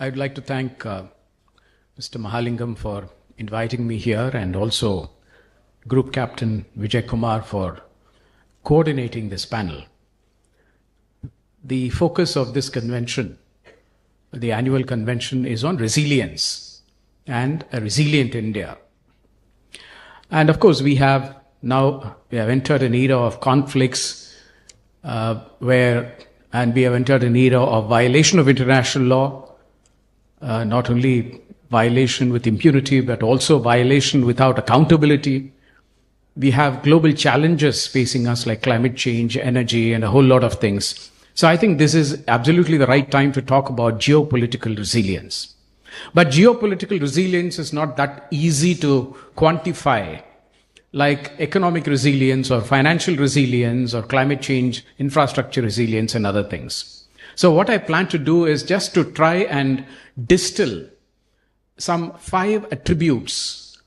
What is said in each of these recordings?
I'd like to thank Mr. Mahalingam for inviting me here, and also Group Captain Vijay Kumar for coordinating this panel. The focus of this convention, the annual convention, is on resilience and a resilient India. And of course, we have entered an era of conflicts and we have entered an era of violation of international law, not only violation with impunity, but also violation without accountability. We have global challenges facing us like climate change, energy, and a whole lot of things. So I think this is absolutely the right time to talk about geopolitical resilience. But geopolitical resilience is not that easy to quantify, like economic resilience or financial resilience or climate change, infrastructure resilience, and other things. So what I plan to do is just to try and distill some 5 attributes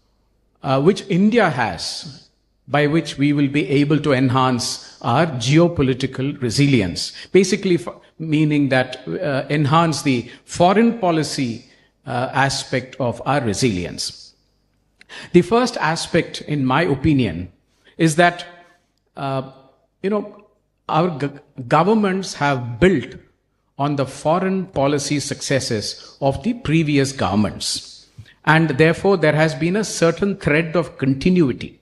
which India has, by which we will be able to enhance our geopolitical resilience. Basically meaning that enhance the foreign policy aspect of our resilience. The first aspect, in my opinion, is that our governments have built on the foreign policy successes of the previous governments. And therefore, there has been a certain thread of continuity.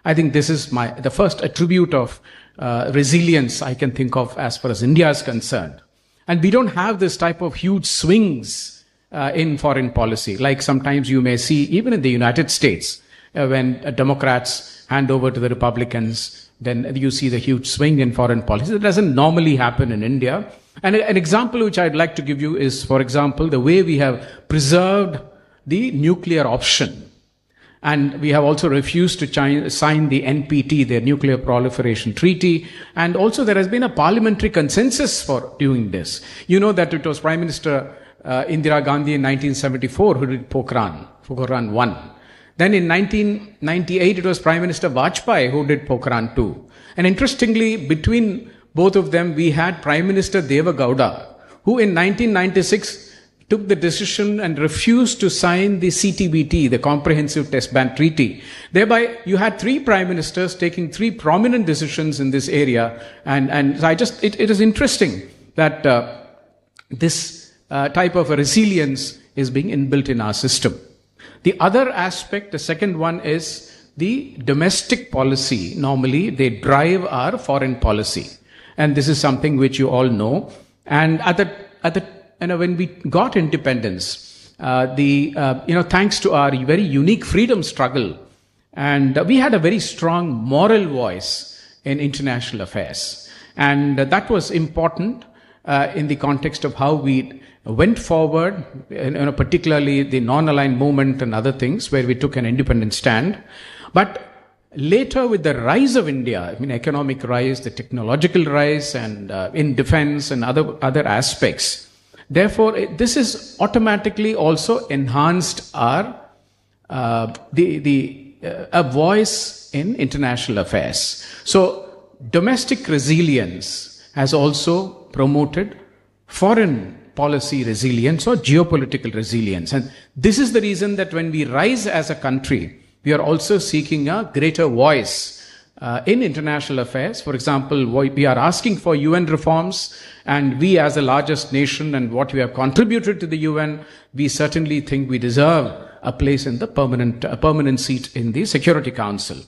I think this is the first attribute of resilience I can think of as far as India is concerned. And we don't have this type of huge swings in foreign policy, like sometimes you may see even in the United States, when Democrats hand over to the Republicans, then you see the huge swing in foreign policy. That doesn't normally happen in India. And an example which I'd like to give you is, for example, the way we have preserved the nuclear option. And we have also refused to sign the NPT, the Nuclear Proliferation Treaty. And also there has been a parliamentary consensus for doing this. You know that it was Prime Minister Indira Gandhi in 1974 who did Pokhran 1. Then in 1998, it was Prime Minister Vajpayee who did Pokhran 2. And interestingly, between both of them, we had Prime Minister Deva Gowda, who in 1996 took the decision and refused to sign the CTBT, the Comprehensive Test Ban Treaty. Thereby, you had 3 prime ministers taking 3 prominent decisions in this area. And it is interesting that this type of a resilience is being inbuilt in our system. The other aspect, the second one, is the domestic policy. Normally, they drive our foreign policy. And this is something which you all know. And when we got independence, thanks to our very unique freedom struggle, and we had a very strong moral voice in international affairs. And that was important in the context of how we went forward, particularly the non-aligned movement and other things where we took an independent stand. But later, with the rise of India, economic rise, the technological rise, and in defense and other aspects, therefore, this is automatically also enhanced our a voice in international affairs. So, domestic resilience has also promoted foreign policy resilience or geopolitical resilience. And this is the reason that when we rise as a country, we are also seeking a greater voice in international affairs. For example, we are asking for UN reforms, and we as the largest nation and what we have contributed to the UN, we certainly think we deserve a place in the permanent seat in the Security Council.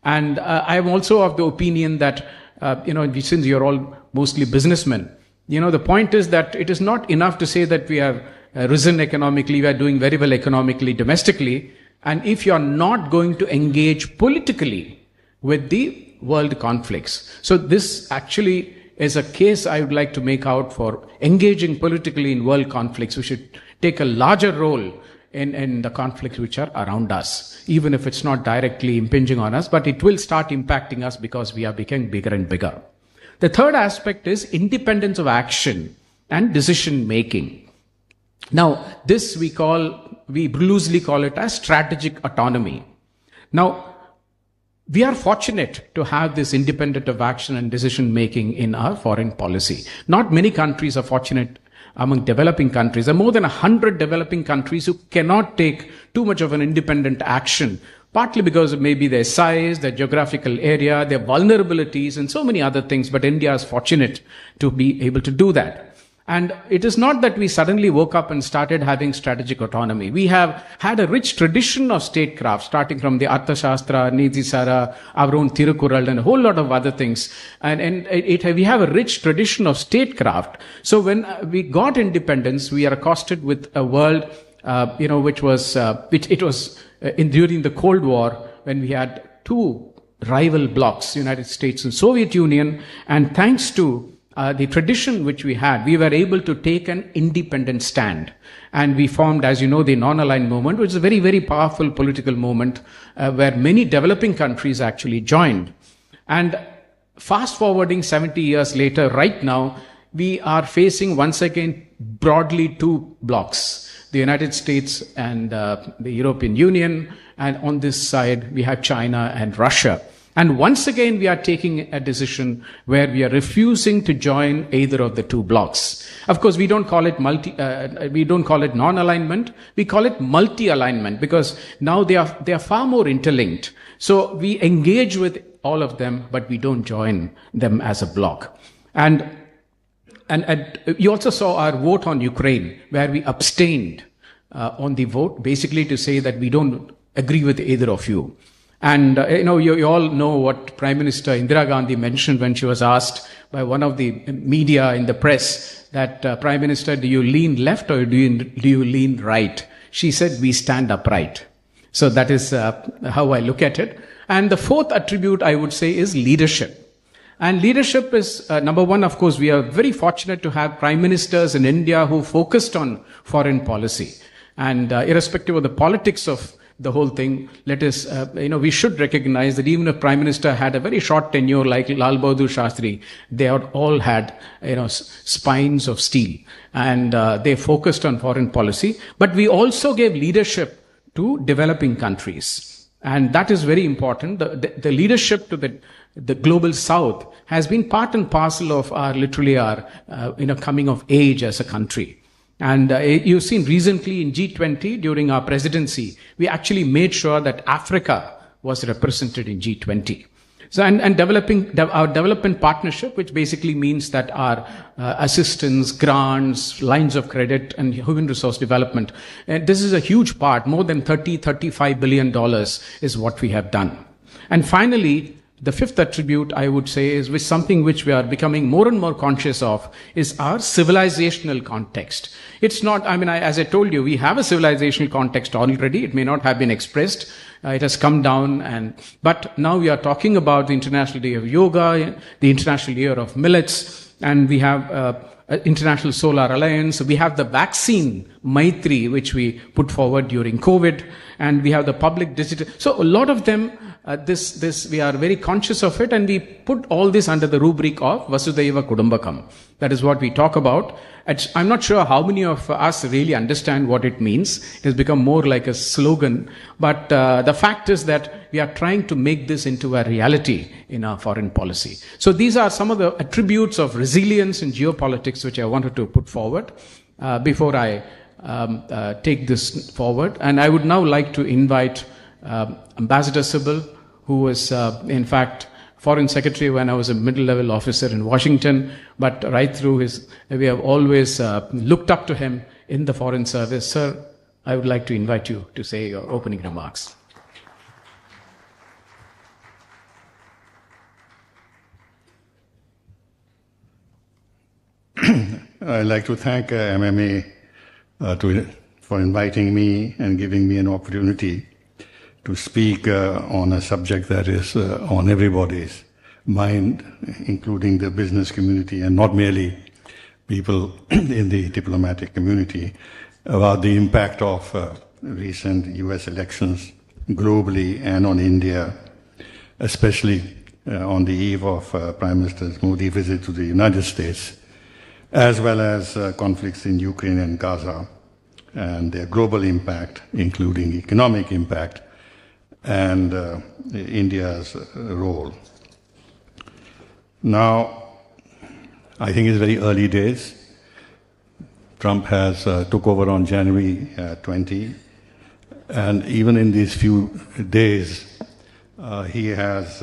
And I am also of the opinion that, since you're all mostly businessmen, the point is that it is not enough to say that we have risen economically, we are doing very well economically, domestically, and if you are not going to engage politically with the world conflicts. So this actually is a case I would like to make out for engaging politically in world conflicts. We should take a larger role in the conflicts which are around us, even if it's not directly impinging on us, but it will start impacting us because we are becoming bigger and bigger. The third aspect is independence of action and decision making. Now, this we loosely call it as strategic autonomy. Now, we are fortunate to have this independence of action and decision making in our foreign policy. Not many countries are fortunate among developing countries. There are more than 100 developing countries who cannot take too much of an independent action, partly because of maybe their size, their geographical area, their vulnerabilities, and so many other things. But India is fortunate to be able to do that. And it is not that we suddenly woke up and started having strategic autonomy. We have had a rich tradition of statecraft, starting from the Arthashastra, Nidhisara, our own Tirukural, and a whole lot of other things. And we have a rich tradition of statecraft. So when we got independence, we are accosted with a world, which was during the Cold War, when we had two rival blocs, United States and Soviet Union, and thanks to the tradition which we had, we were able to take an independent stand. And we formed, as you know, the non-aligned movement, which is a very, very powerful political movement where many developing countries actually joined. And fast forwarding 70 years later, right now, we are facing once again broadly two blocs, the United States and the European Union. And on this side, we have China and Russia. And once again, we are taking a decision where we are refusing to join either of the two blocs. Of course, we don't call it non-alignment. We call it multi-alignment, because now they are far more interlinked. So we engage with all of them, but we don't join them as a bloc. And you also saw our vote on Ukraine, where we abstained on the vote, basically to say that we don't agree with either of you. And, you all know what Prime Minister Indira Gandhi mentioned when she was asked by one of the media in the press that, Prime Minister, do you lean left or do you lean right? She said, we stand upright. So that is how I look at it. And the fourth attribute, I would say, is leadership. And leadership is, number one, of course, we are very fortunate to have prime ministers in India who focused on foreign policy. And irrespective of the politics of the whole thing, let us, we should recognize that even if Prime Minister had a very short tenure like Lal Bahadur Shastri, they all had, spines of steel, and they focused on foreign policy. But we also gave leadership to developing countries, and that is very important. The leadership to the global South has been part and parcel of our coming of age as a country. And you've seen recently in G20 during our presidency, we actually made sure that Africa was represented in G20. So, and developing our development partnership, which basically means that our assistance, grants, lines of credit, and human resource development, this is a huge part. More than $35 billion is what we have done. And finally, the fifth attribute, I would say, is with something which we are becoming more and more conscious of, is our civilizational context. It's not, as I told you, we have a civilizational context already. It may not have been expressed. It has come down, but now we are talking about the International Day of Yoga, the International Year of Millets, and we have International Solar Alliance. We have the vaccine Maitri, which we put forward during COVID, and we have the public digital. So a lot of them, we are very conscious of it, and we put all this under the rubric of Vasudhaiva Kudumbakam. That is what we talk about. I'm not sure how many of us really understand what it means. It has become more like a slogan. But the fact is that we are trying to make this into a reality in our foreign policy. So these are some of the attributes of resilience in geopolitics which I wanted to put forward before I take this forward. And I would now like to invite Ambassador Sybil, who was, in fact, Foreign Secretary when I was a middle-level officer in Washington, but right through we have always looked up to him in the Foreign Service. Sir, I would like to invite you to say your opening remarks. I'd like to thank MMA for inviting me and giving me an opportunity to speak on a subject that is on everybody's mind, including the business community and not merely people in the diplomatic community, about the impact of recent US elections globally and on India, especially on the eve of Prime Minister Modi's visit to the United States, as well as conflicts in Ukraine and Gaza and their global impact, including economic impact, and India's role. Now, I think it's very early days. Trump has took over on January 20, and even in these few days, he has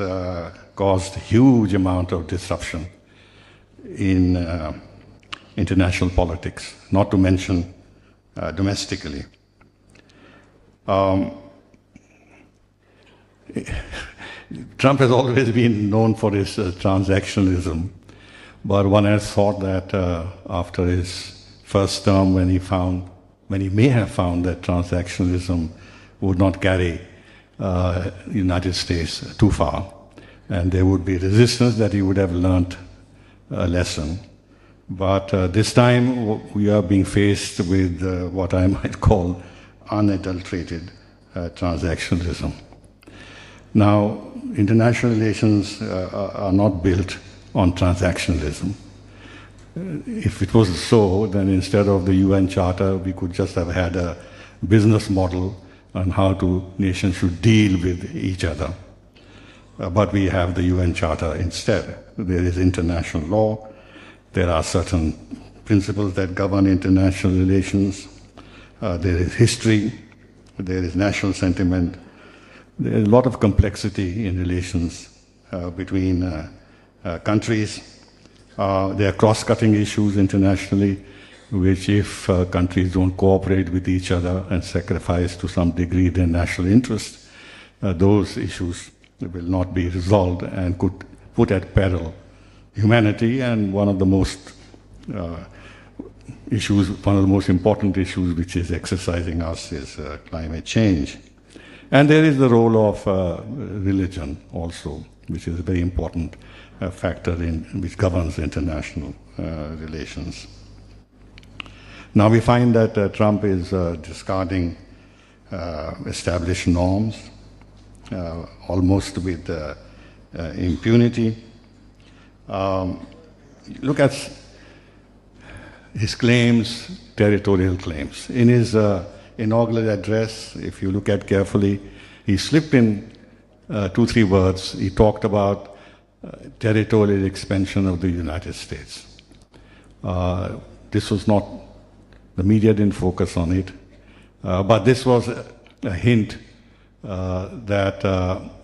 caused huge amount of disruption in international politics, not to mention domestically. Trump has always been known for his transactionalism, but one has thought that after his first term, when he may have found that transactionalism would not carry the United States too far, and there would be resistance, that he would have learnt a lesson. But this time we are being faced with what I might call unadulterated transactionalism. Now, international relations are not built on transactionalism. If it was so, then instead of the UN Charter, we could just have had a business model on how nations should deal with each other. But we have the UN Charter instead. There is international law. There are certain principles that govern international relations. There is history. There is national sentiment. There is a lot of complexity in relations between countries. There are cross-cutting issues internationally, which if countries don't cooperate with each other and sacrifice to some degree their national interests, those issues will not be resolved and could put at peril humanity. And one of the most important issues which is exercising us is climate change. And there is the role of religion also, which is a very important factor which governs international relations. Now we find that Trump is discarding established norms, almost with impunity. Look at his claims, territorial claims. In his inaugural address, if you look at carefully, he slipped in 2-3 words. He talked about territorial expansion of the United States. This was not, the media didn't focus on it, but this was a hint that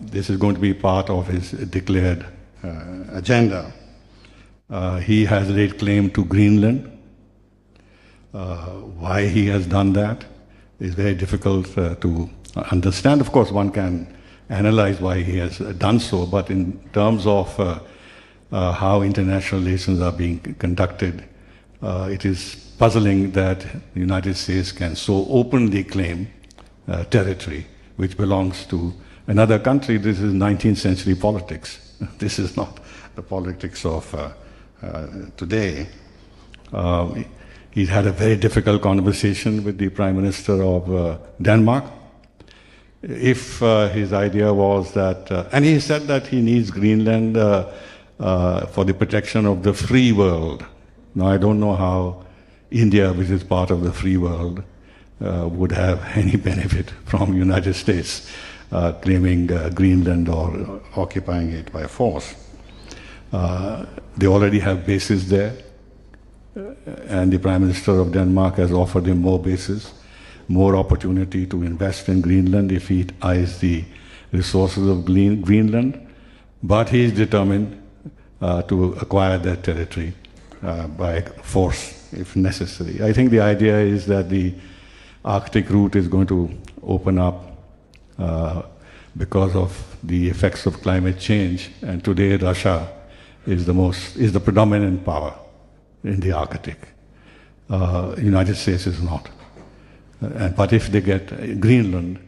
this is going to be part of his declared agenda. He has laid claim to Greenland. Why he has done that is very difficult to understand. Of course, one can analyze why he has done so, but in terms of how international relations are being conducted, it is puzzling that the United States can so openly claim territory which belongs to another country. This is 19th century politics. This is not the politics of today. He had a very difficult conversation with the Prime Minister of Denmark. If his idea was that, and he said that he needs Greenland for the protection of the free world. Now, I don't know how India, which is part of the free world, would have any benefit from United States claiming Greenland or occupying it by force. They already have bases there, and the Prime Minister of Denmark has offered him more bases, more opportunity to invest in Greenland if he eyes the resources of Greenland, but he is determined to acquire that territory by force if necessary. I think the idea is that the Arctic route is going to open up because of the effects of climate change, and today Russia is the predominant power in the Arctic. United States is not. But if they get Greenland,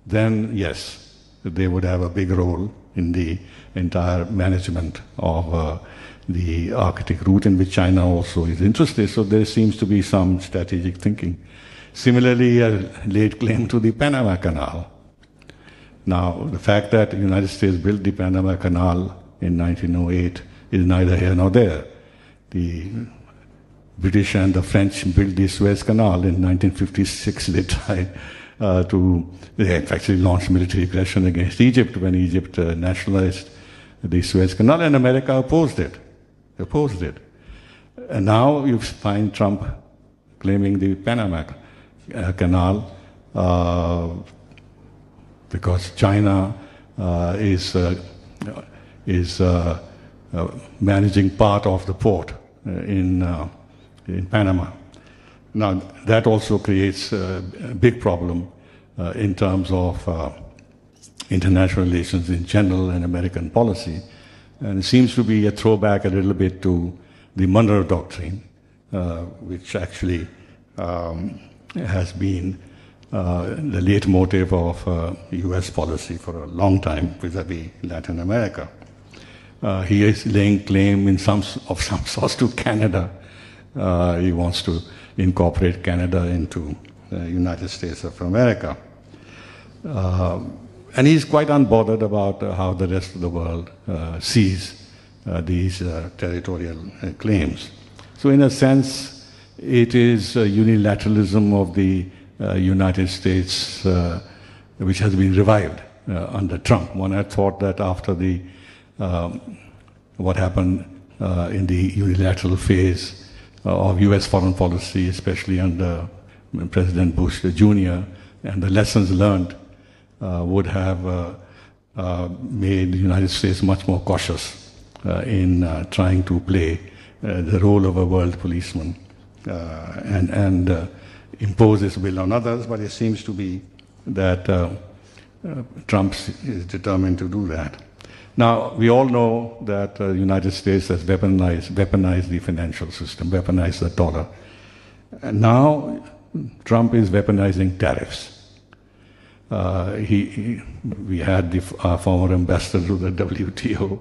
then yes, they would have a big role in the entire management of the Arctic route, in which China also is interested. So there seems to be some strategic thinking. Similarly, he laid claim to the Panama Canal. Now, the fact that the United States built the Panama Canal in 1908 is neither here nor there. The British and the French built the Suez Canal in 1956. They tried they actually launched military aggression against Egypt when Egypt nationalized the Suez Canal, and America opposed it. And now you find Trump claiming the Panama Canal because China is managing part of the port in Panama. Now, that also creates a big problem in terms of international relations in general and American policy. And it seems to be a throwback a little bit to the Monroe Doctrine, which actually has been the leitmotif of US policy for a long time vis-a-vis Latin America. He is laying claim in some sorts to Canada. He wants to incorporate Canada into the United States of America. And he's quite unbothered about how the rest of the world sees these territorial claims. So in a sense, it is unilateralism of the United States which has been revived under Trump. One had thought that after the what happened in the unilateral phase of US foreign policy, especially under President Bush Jr., and the lessons learned would have made the United States much more cautious in trying to play the role of a world policeman and impose his will on others, but it seems to be that Trump is determined to do that. Now, we all know that the United States has weaponized the financial system, weaponized the dollar. And now Trump is weaponizing tariffs. We had the former ambassador to the WTO,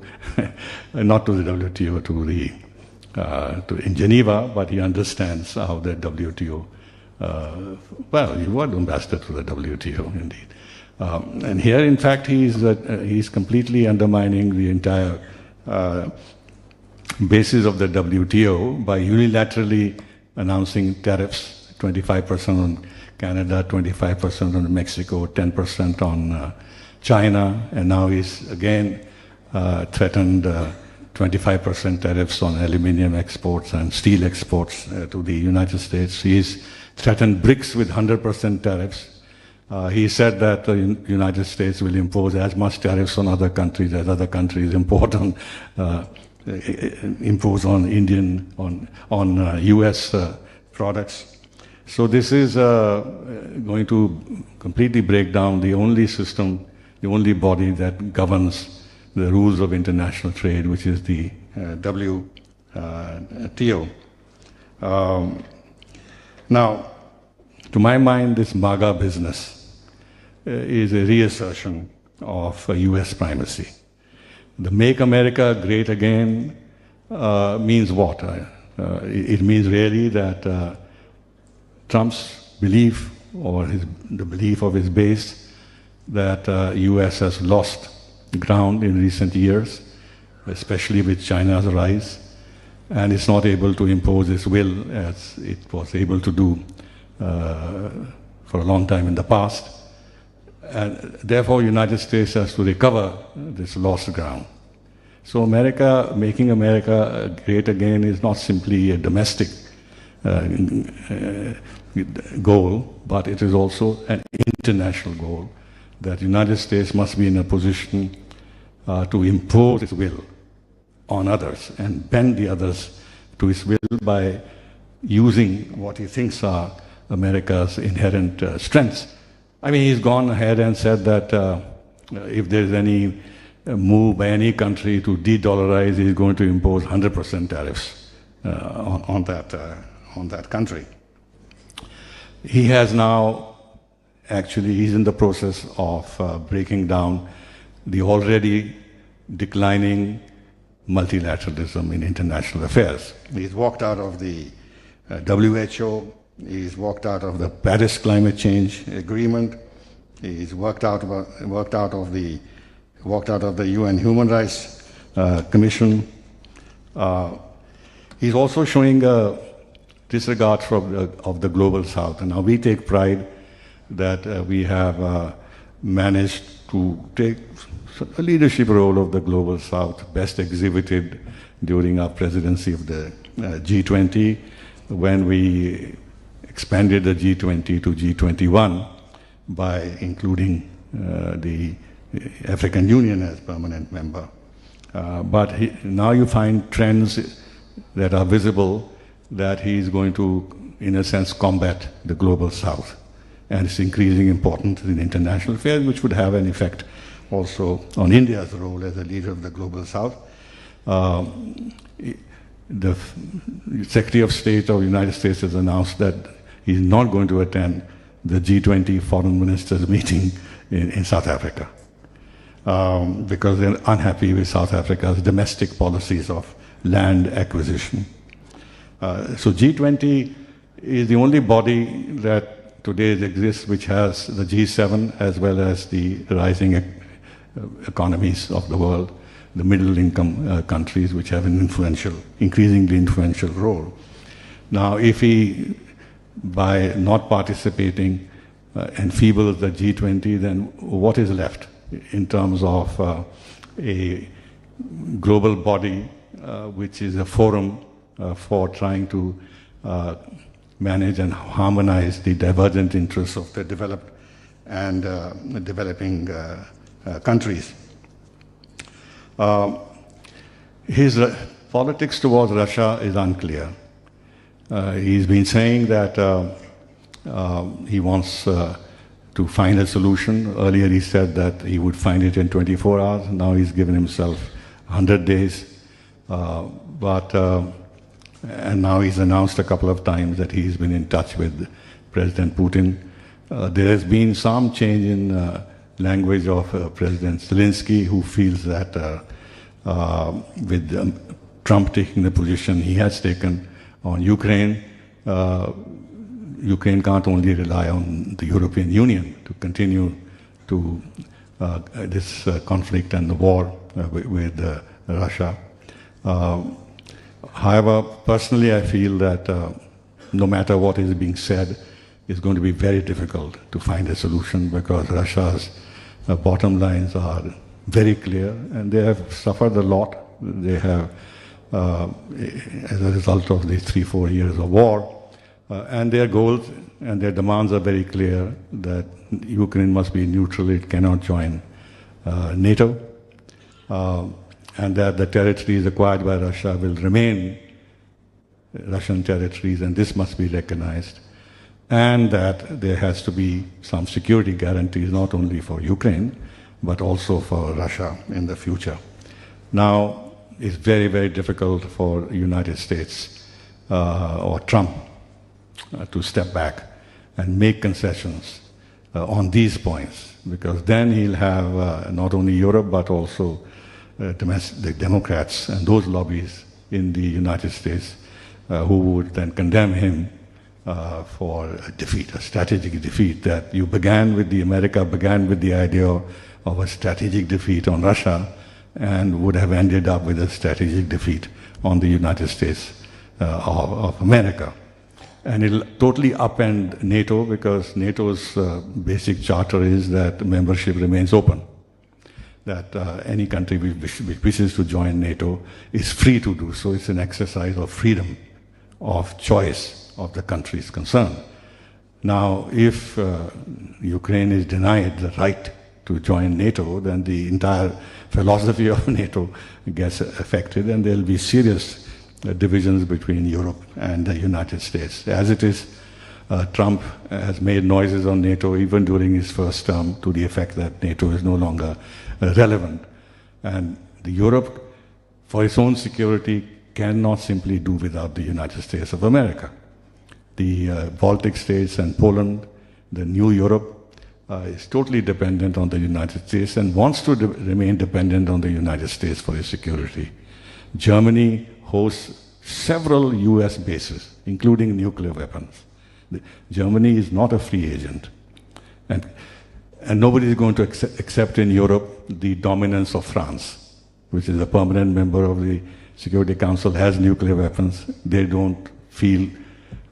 not to the WTO, in Geneva, but he understands how the WTO, he was ambassador to the WTO, indeed. And here, in fact, he's completely undermining the entire basis of the WTO by unilaterally announcing tariffs, 25% on Canada, 25% on Mexico, 10% on China, and now he's again threatened 25% tariffs on aluminium exports and steel exports to the United States. He's threatened BRICS with 100% tariffs. He said that the United States will impose as much tariffs on other countries as other countries impose on US products. So this is going to completely break down the only system, the only body that governs the rules of international trade, which is the WTO. Now, to my mind, this MAGA business is a reassertion of US primacy. The Make America Great Again means what? It means really that Trump's belief, or the belief of his base, that US has lost ground in recent years, especially with China's rise, and it's not able to impose its will as it was able to do for a long time in the past. And therefore, United States has to recover this lost ground. So America, making America great again, is not simply a domestic goal, but it is also an international goal, that the United States must be in a position to impose its will on others and bend the others to its will by using what he thinks are America's inherent strengths. I mean, he's gone ahead and said that if there's any move by any country to de-dollarize, he's going to impose 100% tariffs on that country. He has now, actually, he's in the process of breaking down the already declining multilateralism in international affairs. He's walked out of the WHO. He's walked out of the Paris Climate Change Agreement. He's walked out of the UN Human Rights Commission. He's also showing a disregard of the global South. And now we take pride that we have managed to take a leadership role of the global South, best exhibited during our presidency of the G20, when we expanded the G20 to G21 by including the African Union as permanent member. But now you find trends that are visible that he is going to, in a sense, combat the global south. And it's increasing importance in international affairs, which would have an effect also on India's role as a leader of the global south. The Secretary of State of the United States has announced that he's not going to attend the G20 foreign ministers meeting in South Africa because they're unhappy with South Africa's domestic policies of land acquisition. So G20 is the only body that today exists which has the G7 as well as the rising economies of the world, the middle income countries which have an increasingly influential role. Now, if he, by not participating, enfeebles the G20, then what is left in terms of a global body which is a forum for trying to manage and harmonize the divergent interests of the developed and developing countries. His politics towards Russia is unclear. He's been saying that he wants to find a solution. Earlier he said that he would find it in 24 hours. Now he's given himself 100 days. And now he's announced a couple of times that he's been in touch with President Putin. There has been some change in language of President Zelensky, who feels that with Trump taking the position he has taken on Ukraine, Ukraine can't only rely on the European Union to continue to this conflict and the war with Russia. However, personally I feel that no matter what is being said, it's going to be very difficult to find a solution because Russia's bottom lines are very clear and they have suffered a lot. They have, as a result of these 3-4 years of war, and their goals and their demands are very clear that Ukraine must be neutral, it cannot join NATO, and that the territories acquired by Russia will remain Russian territories, and this must be recognized, and that there has to be some security guarantees not only for Ukraine but also for Russia in the future. Now, it's very, very difficult for the United States or Trump to step back and make concessions on these points, because then he'll have not only Europe but also the Democrats and those lobbies in the United States who would then condemn him for a defeat, a strategic defeat. That America began with the idea of a strategic defeat on Russia and would have ended up with a strategic defeat on the United States of America. And it'll totally upend NATO, because NATO's basic charter is that membership remains open. That any country which wishes to join NATO is free to do so. It's an exercise of freedom of choice of the countries concerned. Now, if Ukraine is denied the right to join NATO, then the entire philosophy of NATO gets affected, and there will be serious divisions between Europe and the United States. As it is, Trump has made noises on NATO even during his first term to the effect that NATO is no longer relevant. And Europe, for its own security, cannot simply do without the United States of America. The Baltic states and Poland, the new Europe, is totally dependent on the United States and wants to remain dependent on the United States for its security. Germany hosts several US bases, including nuclear weapons. Germany is not a free agent. And nobody is going to accept in Europe the dominance of France, which is a permanent member of the Security Council, has nuclear weapons. They don't feel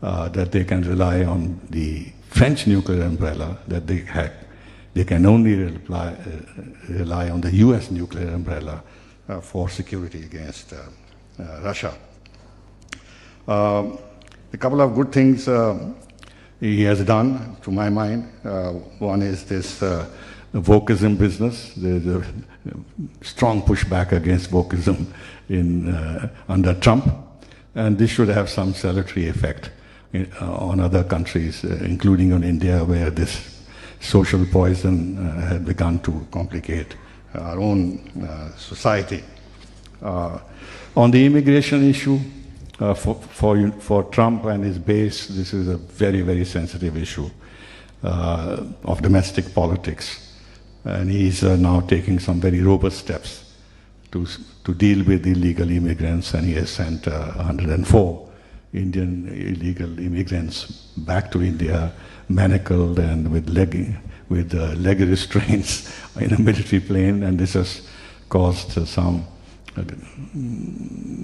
that they can rely on the French nuclear umbrella that they had. They can only rely on the US nuclear umbrella for security against Russia. A couple of good things. he has done, to my mind. One is this wokeism business. There's a strong pushback against wokeism under Trump, and this should have some salutary effect on other countries, including on India, where this social poison had begun to complicate our own society. On the immigration issue, for Trump and his base, this is a very, very sensitive issue of domestic politics. And he's now taking some very robust steps to deal with illegal immigrants, and he has sent 104 Indian illegal immigrants back to India, manacled and with leg restraints in a military plane, and this has caused some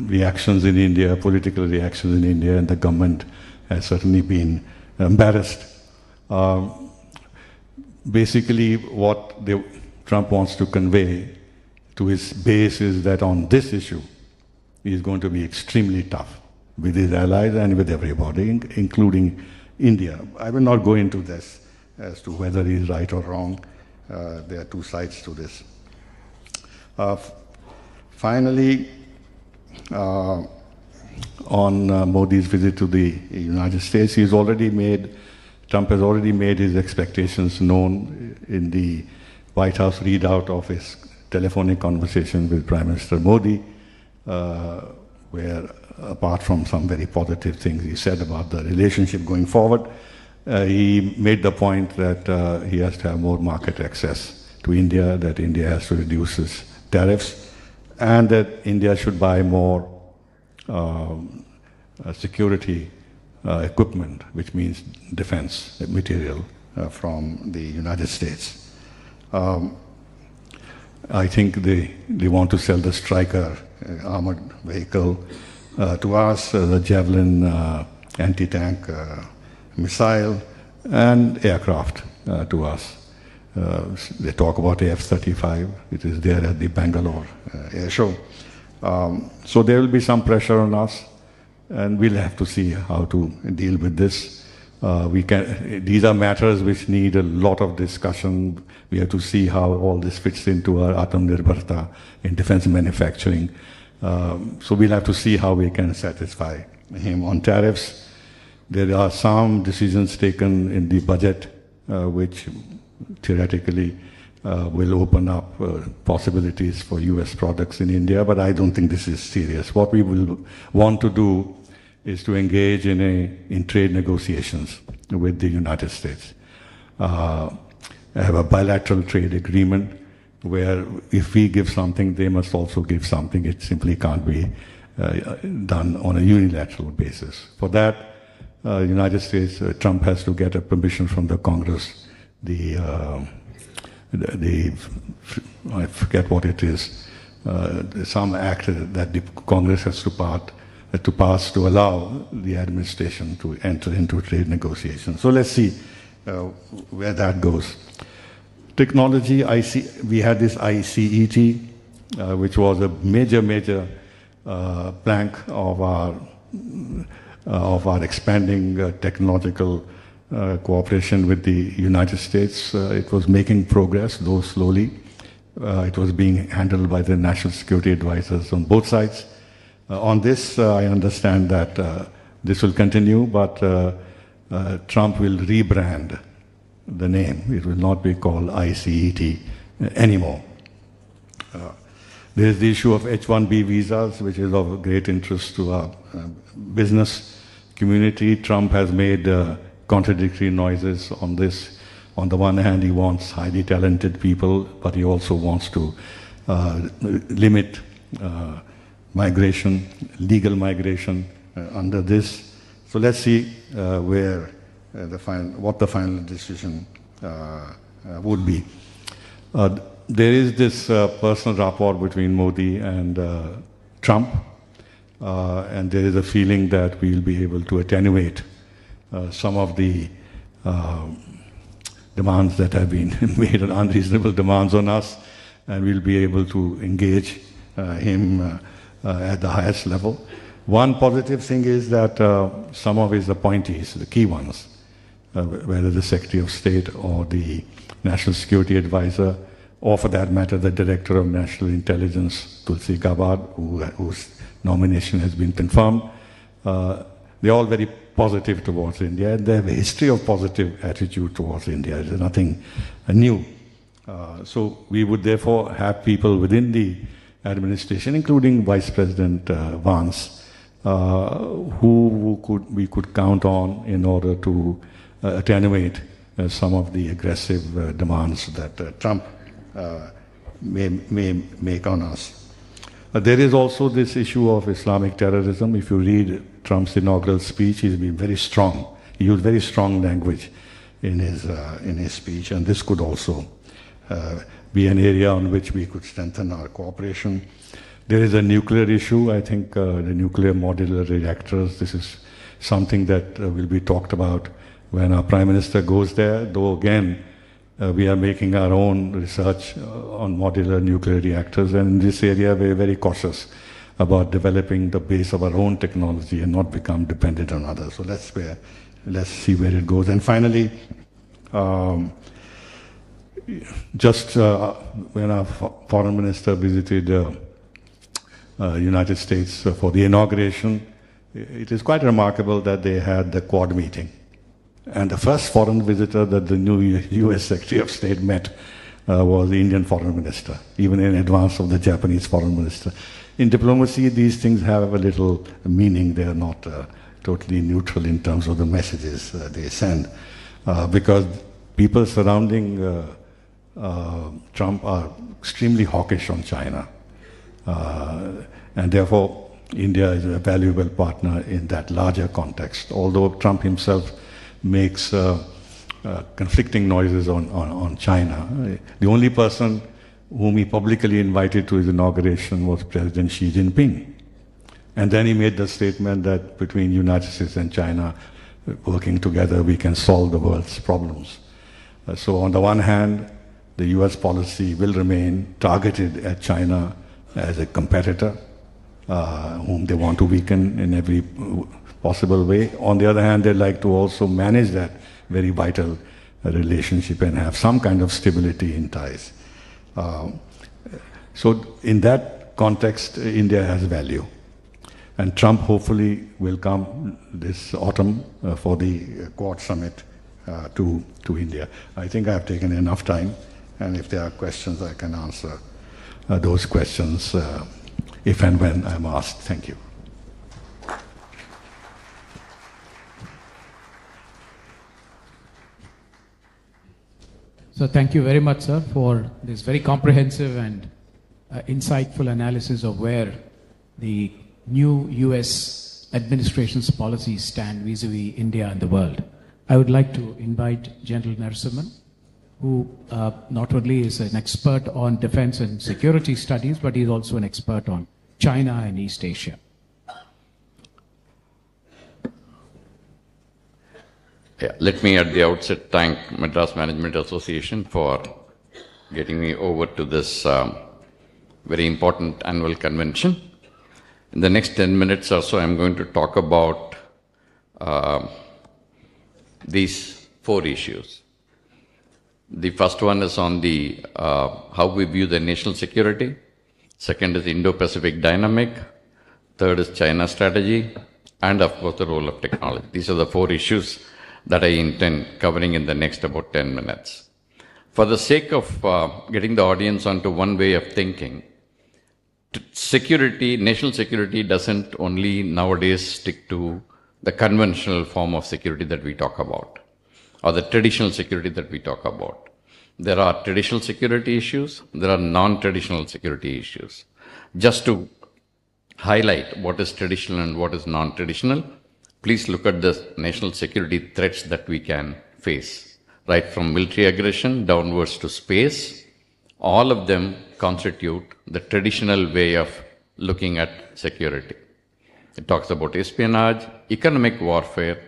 reactions in India, political reactions in India, and the government has certainly been embarrassed. Basically, what Trump wants to convey to his base is that on this issue, he is going to be extremely tough with his allies and with everybody, including India. I will not go into this as to whether he is right or wrong. There are two sides to this. Finally, on Modi's visit to the United States, Trump has already made his expectations known in the White House readout of his telephonic conversation with Prime Minister Modi, where apart from some very positive things he said about the relationship going forward, he made the point that he has to have more market access to India, that India has to reduce its tariffs, and that India should buy more security equipment, which means defense material from the United States. I think they want to sell the Stryker armored vehicle to us, the Javelin anti-tank missile, and aircraft to us. They talk about the F-35. It is there at the Bangalore air show. So there will be some pressure on us, and we'll have to see how to deal with this. These are matters which need a lot of discussion. We have to see how all this fits into our Atmanirbharta in defense manufacturing. So we'll have to see how we can satisfy him on tariffs. There are some decisions taken in the budget which theoretically will open up possibilities for US products in India, but I don't think this is serious. What we will want to do is to engage in trade negotiations with the United States. Have a bilateral trade agreement where if we give something, they must also give something. It simply can't be done on a unilateral basis. For that, United States, Trump has to get a permission from the Congress, I forget what it is, some act that the Congress has to pass to allow the administration to enter into trade negotiations. So let's see where that goes. Technology, we had this ICET, which was a major plank of our expanding technological cooperation with the United States. It was making progress, though slowly. It was being handled by the national security advisors on both sides. On this, I understand that this will continue, but Trump will rebrand the name. It will not be called ICET anymore. There is the issue of H-1B visas, which is of great interest to our business community. Trump has made contradictory noises on this. On the one hand, he wants highly talented people, but he also wants to limit migration, legal migration under this. So let's see what the final decision would be. There is this personal rapport between Modi and Trump, and there is a feeling that we'll be able to attenuate some of the demands that have been made, unreasonable demands on us, and we'll be able to engage him at the highest level. One positive thing is that some of his appointees, the key ones, whether the Secretary of State or the National Security Advisor, or for that matter, the Director of National Intelligence, Tulsi Gabbard, whose nomination has been confirmed. They're all very positive towards India. They have a history of positive attitude towards India. There's nothing new. So we would therefore have people within the administration, including Vice President Vance, who we could count on in order to attenuate some of the aggressive demands that Trump may make on us. There is also this issue of Islamic terrorism. If you read Trump's inaugural speech, he's been very strong. He used very strong language in his speech, and this could also be an area on which we could strengthen our cooperation. There is a nuclear issue. I think the nuclear modular reactors, this is something that will be talked about when our Prime Minister goes there, though again, we are making our own research on modular nuclear reactors, and in this area we're very cautious about developing the base of our own technology and not become dependent on others. So let's see where it goes. And finally, just when our foreign minister visited United States for the inauguration, it is quite remarkable that they had the Quad meeting. And the first foreign visitor that the new US Secretary of State met was the Indian foreign minister, even in advance of the Japanese foreign minister. In diplomacy, these things have a little meaning. They are not totally neutral in terms of the messages they send. Because people surrounding Trump are extremely hawkish on China. And therefore, India is a valuable partner in that larger context. Although Trump himself makes conflicting noises on China. The only person whom he publicly invited to his inauguration was President Xi Jinping. And then he made the statement that between United States and China, working together, we can solve the world's problems. So on the one hand, the US policy will remain targeted at China as a competitor, whom they want to weaken in every possible way. On the other hand, they'd like to also manage that very vital relationship and have some kind of stability in ties. So in that context, India has value. And Trump hopefully will come this autumn for the Quad summit to India. I think I have taken enough time, and if there are questions, I can answer those questions if and when I'm asked. Thank you. So thank you very much, sir, for this very comprehensive and insightful analysis of where the new US administration's policies stand vis-a-vis India and the world. I would like to invite General Narasimhan, who not only is an expert on defense and security studies, but he's also an expert on China and East Asia. Yeah, let me at the outset thank Madras Management Association for getting me over to this very important annual convention. In the next 10 minutes or so, I'm going to talk about these 4 issues. The first one is on the how we view the national security. Second is Indo-Pacific dynamic. Third is China strategy. And of course, the role of technology. These are the 4 issues that I intend covering in the next about 10 minutes. For the sake of getting the audience onto one way of thinking, security, national security doesn't only nowadays stick to the conventional form of security that we talk about, or the traditional security that we talk about. There are traditional security issues, there are non-traditional security issues. Just to highlight what is traditional and what is non-traditional, please look at the national security threats that we can face, right from military aggression downwards to space. All of them constitute the traditional way of looking at security. It talks about espionage, economic warfare,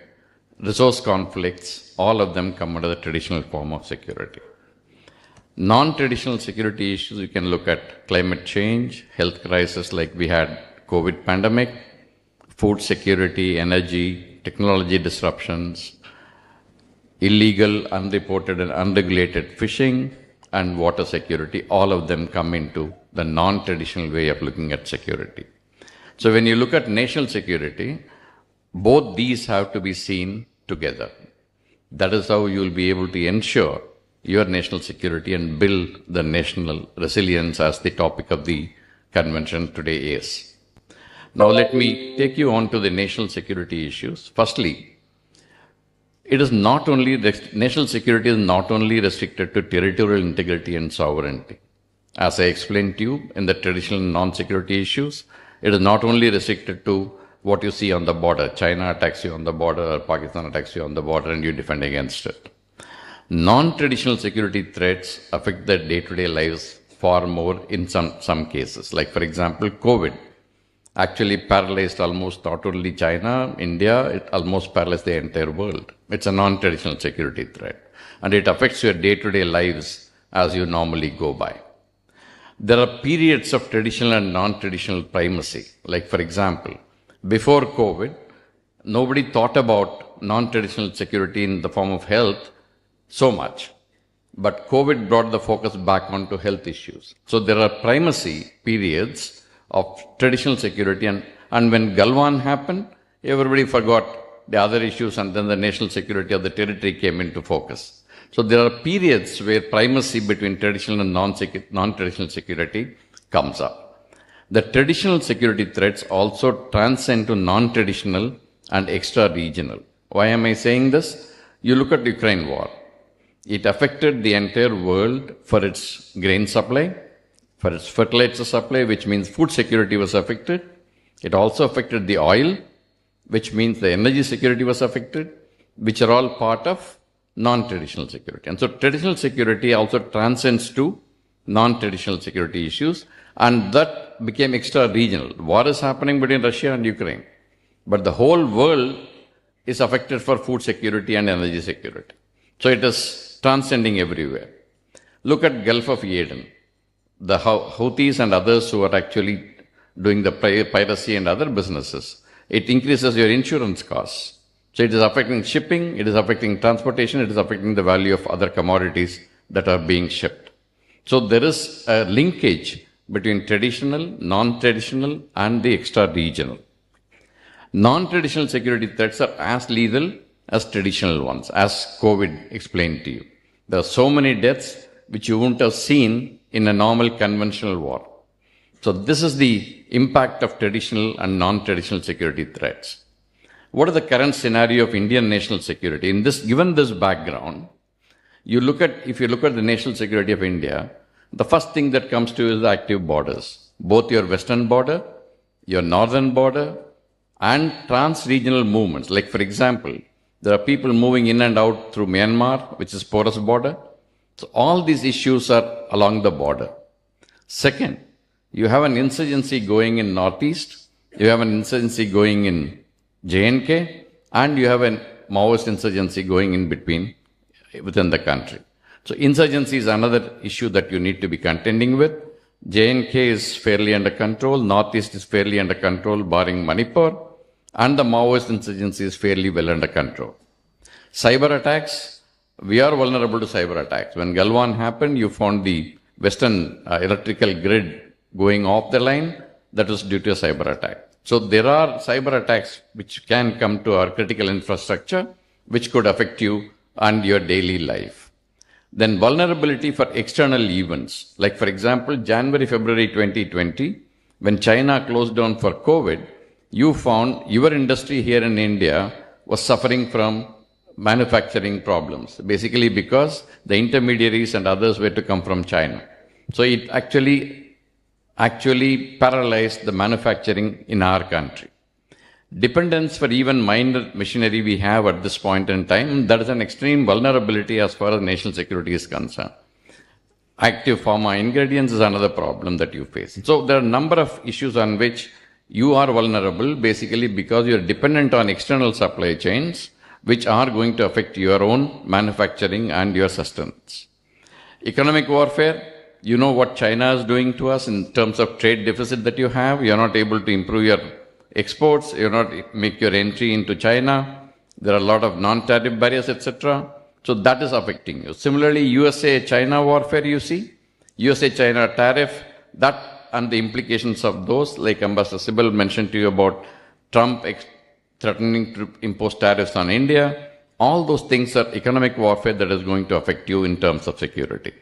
resource conflicts, all of them come under the traditional form of security. Non-traditional security issues, you can look at climate change, health crisis like we had COVID pandemic, food security, energy, technology disruptions, illegal, unreported and unregulated fishing, and water security, all of them come into the non-traditional way of looking at security. So when you look at national security, both these have to be seen together. That is how you will be able to ensure your national security and build the national resilience, as the topic of the convention today is. Now let me take you on to the national security issues. Firstly, national security is not only restricted to territorial integrity and sovereignty. As I explained to you in the traditional non-security issues, it is not only restricted to what you see on the border. China attacks you on the border, or Pakistan attacks you on the border, and you defend against it. Non-traditional security threats affect their day-to-day lives far more in some cases. Like, for example, COVID actually paralyzed almost not only China, India, it almost paralyzed the entire world. It's a non-traditional security threat. And it affects your day-to-day lives as you normally go by. There are periods of traditional and non-traditional primacy. Like, for example, before COVID, nobody thought about non-traditional security in the form of health so much. But COVID brought the focus back onto health issues. So there are primacy periods of traditional security, and when Galwan happened, everybody forgot the other issues, and then the national security of the territory came into focus. So there are periods where primacy between traditional and non-traditional security comes up. The traditional security threats also transcend to non-traditional and extra-regional. Why am I saying this? You look at the Ukraine war. It affected the entire world for its grain supply, for its fertilizer supply, which means food security was affected. It also affected the oil, which means the energy security was affected, which are all part of non-traditional security. And so traditional security also transcends to non-traditional security issues, and that became extra-regional. War is happening between Russia and Ukraine, but the whole world is affected for food security and energy security. So it is transcending everywhere. Look at Gulf of Aden. The Houthis and others who are actually doing the piracy and other businesses, it increases your insurance costs. So it is affecting shipping, it is affecting transportation, it is affecting the value of other commodities that are being shipped. So there is a linkage between traditional, non-traditional, and the extra-regional. Non-traditional security threats are as lethal as traditional ones, as COVID explained to you. There are so many deaths which you wouldn't have seen in a normal conventional war. So this is the impact of traditional and non-traditional security threats. What is the current scenario of Indian national security? Given this background, if you look at the national security of India, the first thing that comes to you is the active borders. Both your western border, your northern border, and trans-regional movements. Like, for example, there are people moving in and out through Myanmar, which is porous border. So all these issues are along the border. Second, you have an insurgency going in Northeast, you have an insurgency going in J&K, and you have a Maoist insurgency going in between within the country. So insurgency is another issue that you need to be contending with. J&K is fairly under control, Northeast is fairly under control, barring Manipur, and the Maoist insurgency is fairly well under control. Cyber attacks, we are vulnerable to cyber attacks. When Galwan happened, you found the Western electrical grid going off the line. That was due to a cyber attack. So there are cyber attacks which can come to our critical infrastructure, which could affect you and your daily life. Then vulnerability for external events. Like, for example, January, February 2020, when China closed down for COVID, you found your industry here in India was suffering from manufacturing problems, basically because the intermediaries and others were to come from China. So it actually paralyzed the manufacturing in our country. Dependence for even minor machinery we have at this point in time, that is an extreme vulnerability as far as national security is concerned. Active pharma ingredients is another problem that you face. So there are a number of issues on which you are vulnerable, basically because you are dependent on external supply chains, which are going to affect your own manufacturing and your sustenance. Economic warfare, you know what China is doing to us in terms of trade deficit that you have. You are not able to improve your exports, you are not make your entry into China. There are a lot of non-tariff barriers, etc. So that is affecting you. Similarly, USA-China warfare, you see, USA-China tariff, that and the implications of those, like Ambassador Sybil mentioned to you about Trump threatening to impose tariffs on India. All those things are economic warfare that is going to affect you in terms of security.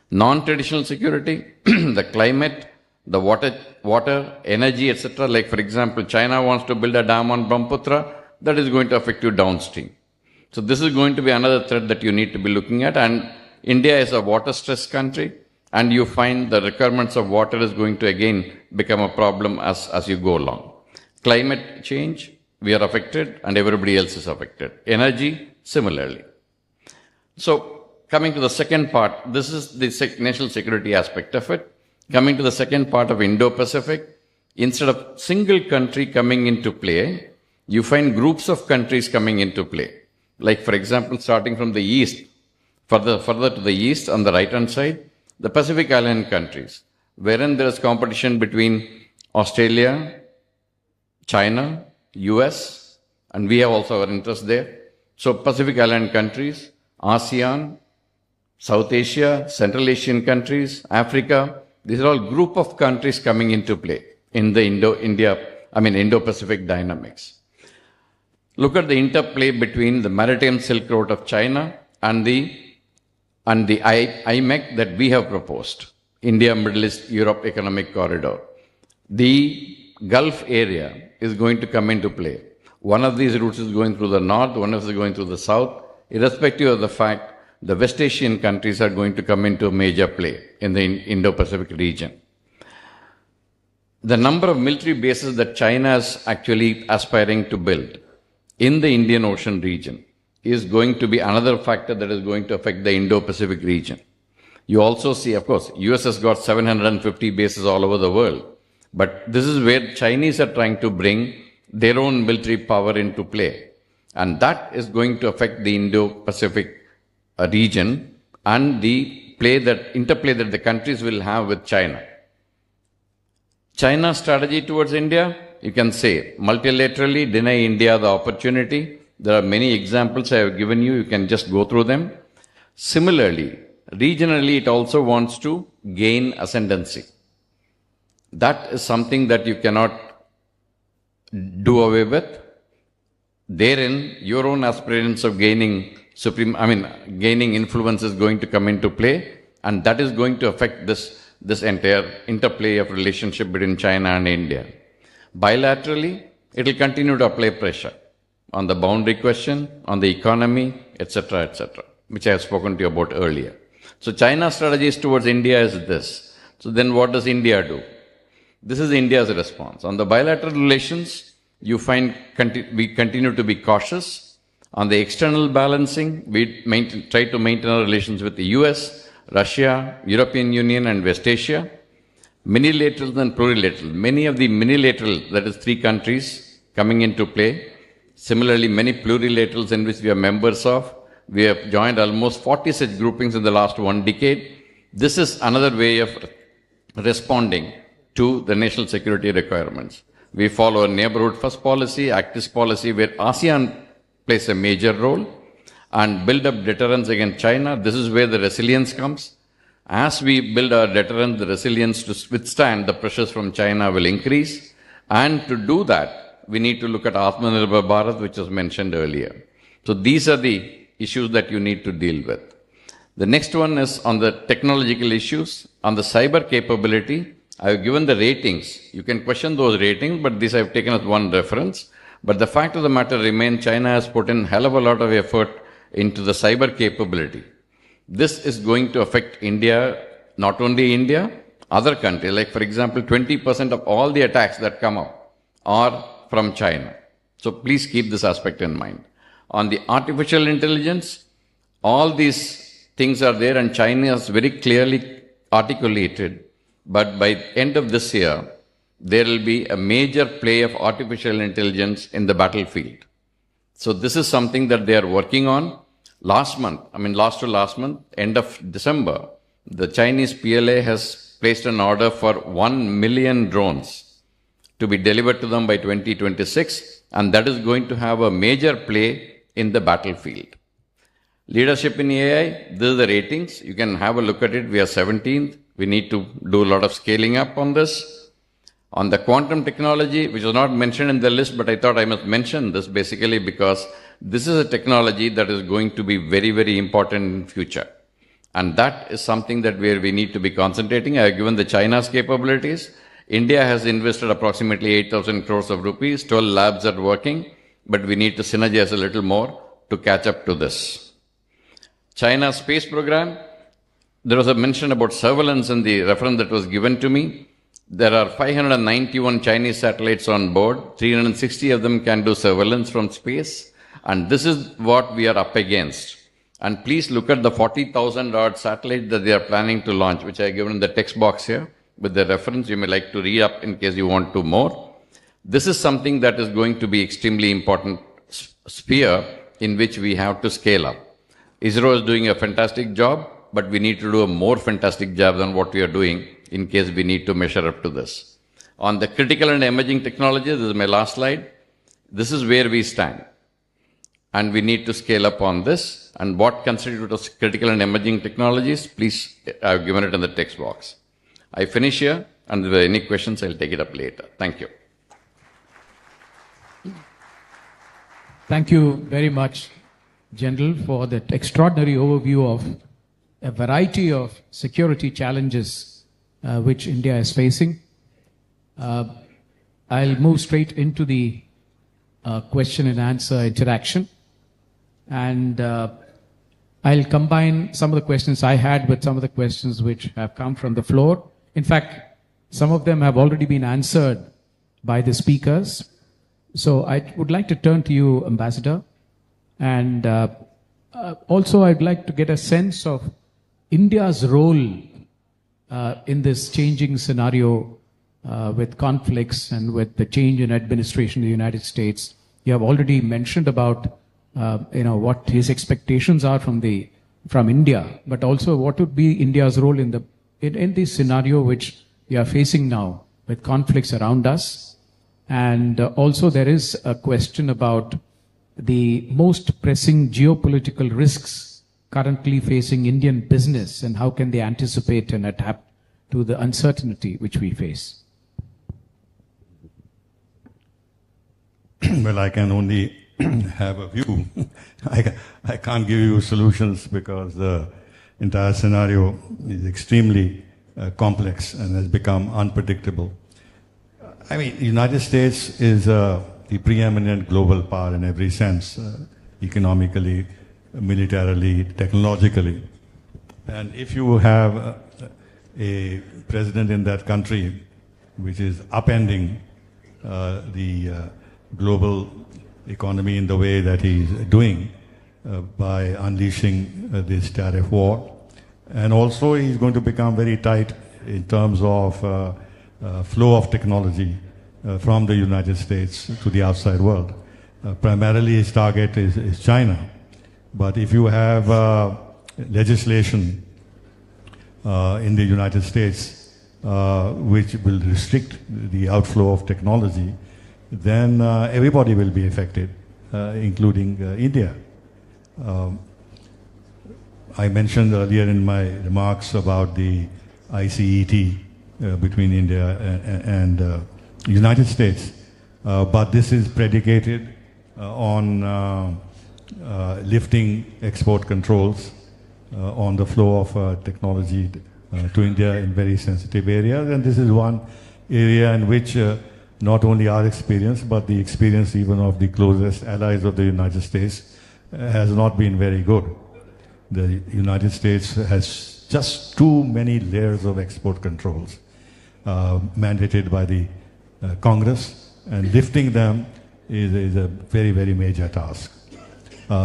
Non-traditional security, the climate, the water, energy, etc. Like for example, China wants to build a dam on Brahmaputra, that is going to affect you downstream. So this is going to be another threat that you need to be looking at. And India is a water-stressed country, and you find the requirements of water is going to again become a problem as you go along. Climate change, we are affected, and everybody else is affected. Energy, similarly. So coming to the second part, this is the national security aspect of it. Coming to the second part of Indo-Pacific, instead of single country coming into play, you find groups of countries coming into play. Like for example, starting from the east, further to the east on the right-hand side, the Pacific Island countries, wherein there is competition between Australia, China, US, and we have also our interest there. So Pacific Island countries, ASEAN, South Asia, Central Asian countries, Africa, these are all group of countries coming into play in the Indo-Pacific dynamics. Look at the interplay between the Maritime Silk Road of China and the IMEC that we have proposed, India, Middle East, Europe Economic Corridor. The Gulf area is going to come into play. One of these routes is going through the north, one of them is going through the south. Irrespective of the fact, the West Asian countries are going to come into a major play in the Indo-Pacific region. The number of military bases that China is actually aspiring to build in the Indian Ocean region is going to be another factor that is going to affect the Indo-Pacific region. You also see, of course, US has got 750 bases all over the world, but this is where Chinese are trying to bring their own military power into play. And that is going to affect the Indo-Pacific region and the interplay that the countries will have with China. China's strategy towards India, you can say, multilaterally deny India the opportunity. There are many examples I have given you. You can just go through them. Similarly, regionally, it also wants to gain ascendancy. That is something that you cannot do away with. Therein, your own aspirations of gaining influence is going to come into play, and that is going to affect this entire interplay of relationship between China and India. Bilaterally, it will continue to apply pressure on the boundary question, on the economy, etc., which I have spoken to you about earlier. So China's strategies towards India is this. So then what does India do? This is India's response. On the bilateral relations, you find we continue to be cautious. On the external balancing, we try to maintain our relations with the US, Russia, European Union, and West Asia. Minilateral and plurilateral. Many of the minilateral, that is 3 countries, coming into play. Similarly, many plurilaterals in which we are members of. We have joined almost 40 such groupings in the last 1 decade. This is another way of responding to the national security requirements. We follow a neighborhood first policy, Actis policy, where ASEAN plays a major role, and build up deterrence against China. This is where the resilience comes. As we build our deterrence, the resilience to withstand the pressures from China will increase. And to do that, we need to look at Atmanirbhar Bharat, which was mentioned earlier. So these are the issues that you need to deal with. The next one is on the technological issues. On the cyber capability, I have given the ratings. You can question those ratings, but these I have taken as one reference. But the fact of the matter remains, China has put in a hell of a lot of effort into the cyber capability. This is going to affect India, not only India, other countries. Like for example, 20% of all the attacks that come up are from China. So please keep this aspect in mind. On the artificial intelligence, all these things are there, and China has very clearly articulated, but by the end of this year, there will be a major play of artificial intelligence in the battlefield. So this is something that they are working on. Last to last month, end of December, the Chinese PLA has placed an order for 1 million drones to be delivered to them by 2026, and that is going to have a major play in the battlefield. Leadership in AI, these are the ratings. You can have a look at it. We are 17th. We need to do a lot of scaling up on this. On the quantum technology, which was not mentioned in the list, but I thought I must mention this basically because this is a technology that is going to be very, very important in future. And that is something that where we need to be concentrating. I have given the China's capabilities. India has invested approximately 8,000 crores of rupees. 12 labs are working, but we need to synergize a little more to catch up to this. China's space program, there was a mention about surveillance in the reference that was given to me. There are 591 Chinese satellites on board. 360 of them can do surveillance from space. And this is what we are up against. And please look at the 40,000 odd satellites that they are planning to launch, which I have given in the text box here with the reference. You may like to read up in case you want to more. This is something that is going to be extremely important sphere in which we have to scale up. ISRO is doing a fantastic job, but we need to do a more fantastic job than what we are doing in case we need to measure up to this. On the critical and emerging technologies, this is my last slide. This is where we stand. And we need to scale up on this. And what constitutes critical and emerging technologies, please, I've given it in the text box. I finish here, and if there are any questions, I'll take it up later. Thank you. Thank you very much, General, for that extraordinary overview of a variety of security challenges which India is facing. I'll move straight into the question and answer interaction. And I'll combine some of the questions I had with some of the questions which have come from the floor. In fact, some of them have already been answered by the speakers. So I would like to turn to you, Ambassador. And also I'd like to get a sense of India's role in this changing scenario with conflicts and with the change in administration in the United States. You have already mentioned about what his expectations are from India, but also what would be India's role in this scenario which we are facing now with conflicts around us. And also there is a question about the most pressing geopolitical risks currently facing Indian business and how can they anticipate and adapt to the uncertainty which we face. Well, I can only have a view. I can't give you solutions because the entire scenario is extremely complex and has become unpredictable. I mean, the United States is the preeminent global power in every sense, economically, militarily, technologically. And if you have a president in that country which is upending the global economy in the way that he's doing by unleashing this tariff war, and also he's going to become very tight in terms of flow of technology from the United States to the outside world. Primarily his target is China. But if you have legislation in the United States which will restrict the outflow of technology, then everybody will be affected, including India. I mentioned earlier in my remarks about the ICET between India and United States, but this is predicated on lifting export controls on the flow of technology to India in very sensitive areas, and this is one area in which not only our experience but the experience even of the closest allies of the United States has not been very good. The United States has just too many layers of export controls mandated by the Congress, and lifting them is a very, very major task.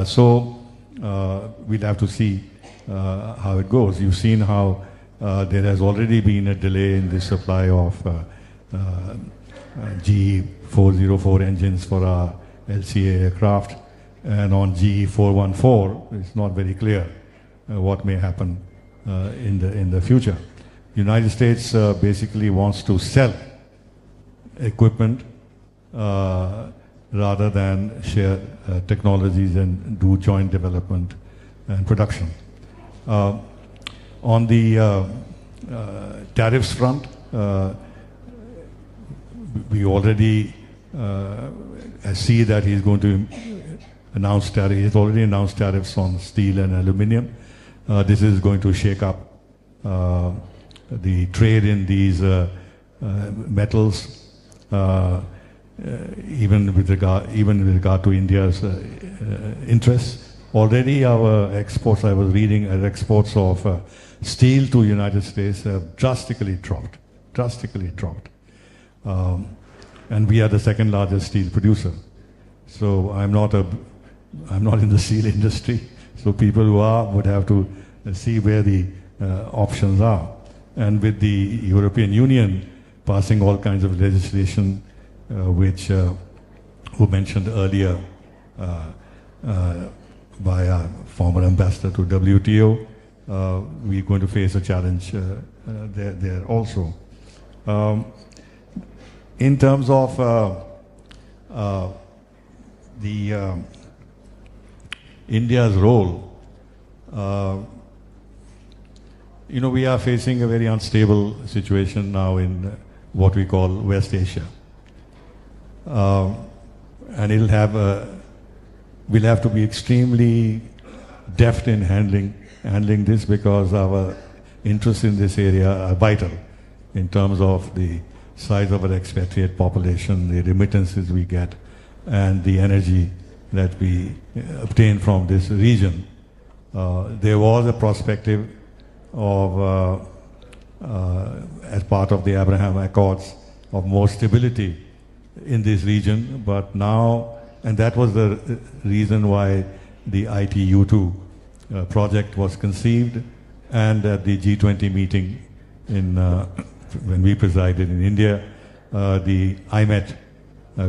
So we'll have to see how it goes. You've seen how there has already been a delay in the supply of GE 404 engines for our LCA aircraft, and on GE 414 it's not very clear what may happen in the future. United States basically wants to sell equipment rather than share technologies and do joint development and production. On the tariffs front, we already see that he's going to announce tariffs. He's already announced tariffs on steel and aluminum. This is going to shake up the trade in these metals, even with regard to India's interests. Already our exports, I was reading, our exports of steel to United States have drastically dropped. And we are the second largest steel producer. So I'm not in the steel industry. So people who are would have to see where the options are. And with the European Union passing all kinds of legislation, which who mentioned earlier by our former ambassador to WTO, we're going to face a challenge there also. In terms of the India's role, we are facing a very unstable situation now in what we call West Asia. And we'll have to be extremely deft in handling this, because our interests in this area are vital in terms of the size of our expatriate population, the remittances we get, and the energy that we obtain from this region. There was a perspective of, as part of the Abraham Accords, of more stability in this region, but now, and that was the reason why the ITU2 project was conceived, and at the G20 meeting when we presided in India, the IMET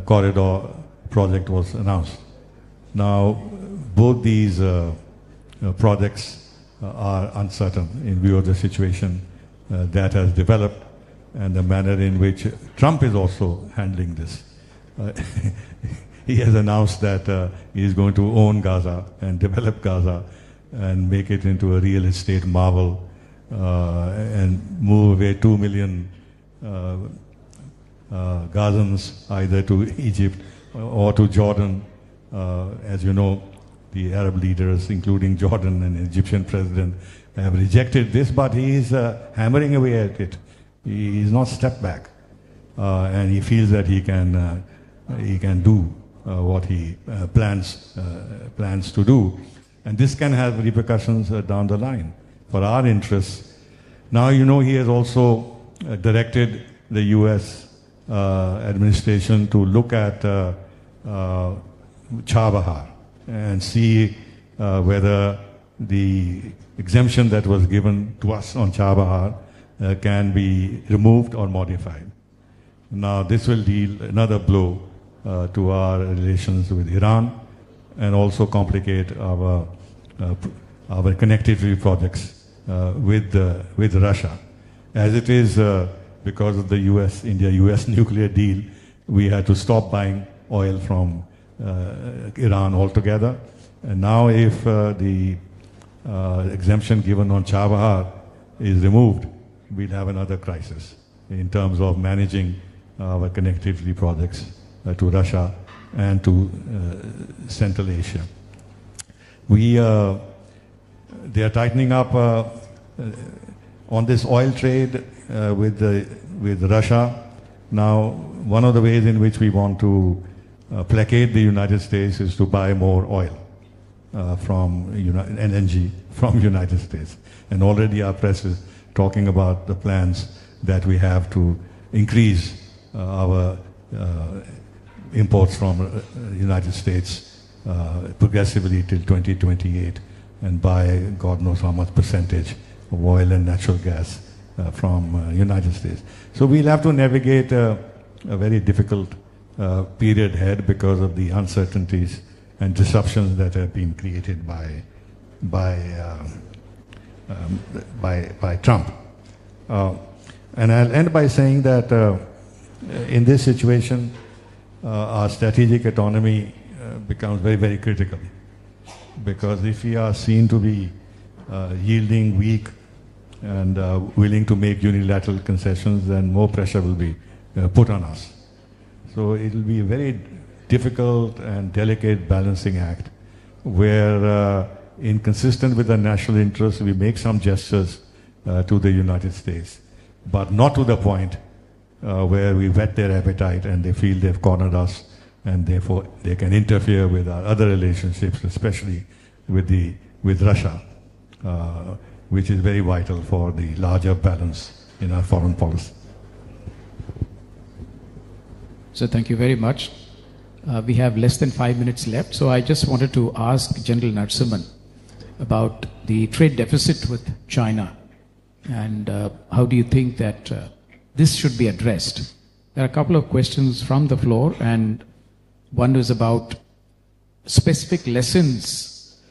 corridor project was announced. Now, both these projects are uncertain in view of the situation that has developed and the manner in which Trump is also handling this. He has announced that he is going to own Gaza and develop Gaza and make it into a real estate marvel and move away 2 million Gazans either to Egypt or to Jordan. As you know, the Arab leaders, including Jordan and Egyptian president, have rejected this, but he is hammering away at it. He is not stepped back, and he feels that he can do what he plans to do, and this can have repercussions down the line for our interests. Now, he has also directed the U.S. Administration to look at Chabahar and see whether the exemption that was given to us on Chabahar can be removed or modified. Now, this will deal another blow to our relations with Iran and also complicate our connectivity projects with Russia. As it is, because of the India-US nuclear deal, we had to stop buying oil from Iran altogether. And now if the exemption given on Chabahar is removed, we'll have another crisis in terms of managing our connectivity projects to Russia and to Central Asia. They are tightening up on this oil trade with Russia. Now, one of the ways in which we want to placate the United States is to buy more oil from LNG from United States. And already our press is talking about the plans that we have to increase our imports from United States progressively till 2028 and buy God knows how much percentage of oil and natural gas from United States. So we'll have to navigate a very difficult period ahead because of the uncertainties and disruptions that have been created by Trump. And I'll end by saying that in this situation, our strategic autonomy becomes very, very critical. because if we are seen to be yielding, weak, and willing to make unilateral concessions, then more pressure will be put on us. So it will be a very difficult and delicate balancing act where, inconsistent with the national interest, we make some gestures to the United States, but not to the point where we whet their appetite and they feel they've cornered us, and therefore they can interfere with our other relationships, especially with Russia, which is very vital for the larger balance in our foreign policy. So thank you very much. We have less than 5 minutes left, so I just wanted to ask General Narasimhan about the trade deficit with China, and how do you think that this should be addressed? There are a couple of questions from the floor, and one is about specific lessons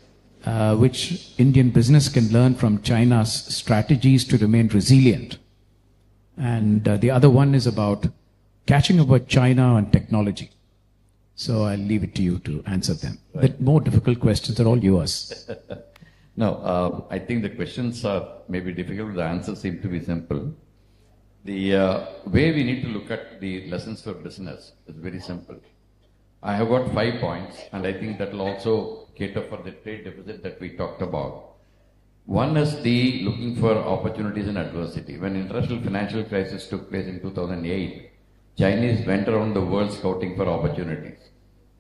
which Indian business can learn from China's strategies to remain resilient. And the other one is about catching up with China on technology. So I'll leave it to you to answer them. Right. The more difficult questions are all yours. No, I think the questions are maybe difficult, the answers seem to be simple. The way we need to look at the lessons for business is very simple. I have got 5 points, and I think that will also cater for the trade deficit that we talked about. One is the looking for opportunities in adversity. When international financial crisis took place in 2008, Chinese went around the world scouting for opportunities.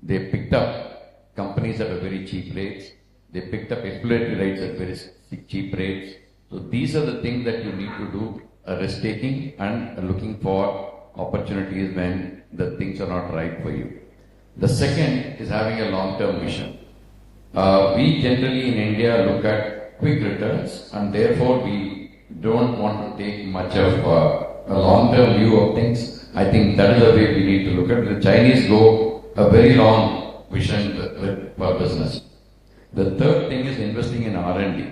They picked up companies at a very cheap rates. They picked up exploratory rates at very cheap rates. So these are the things that you need to do, risk-taking and looking for opportunities when the things are not right for you. The second is having a long-term vision. We generally in India look at quick returns, and therefore we don't want to take much of a long-term view of things. I think that is the way we need to look at it. The Chinese go a very long vision for business. The third thing is investing in R&D.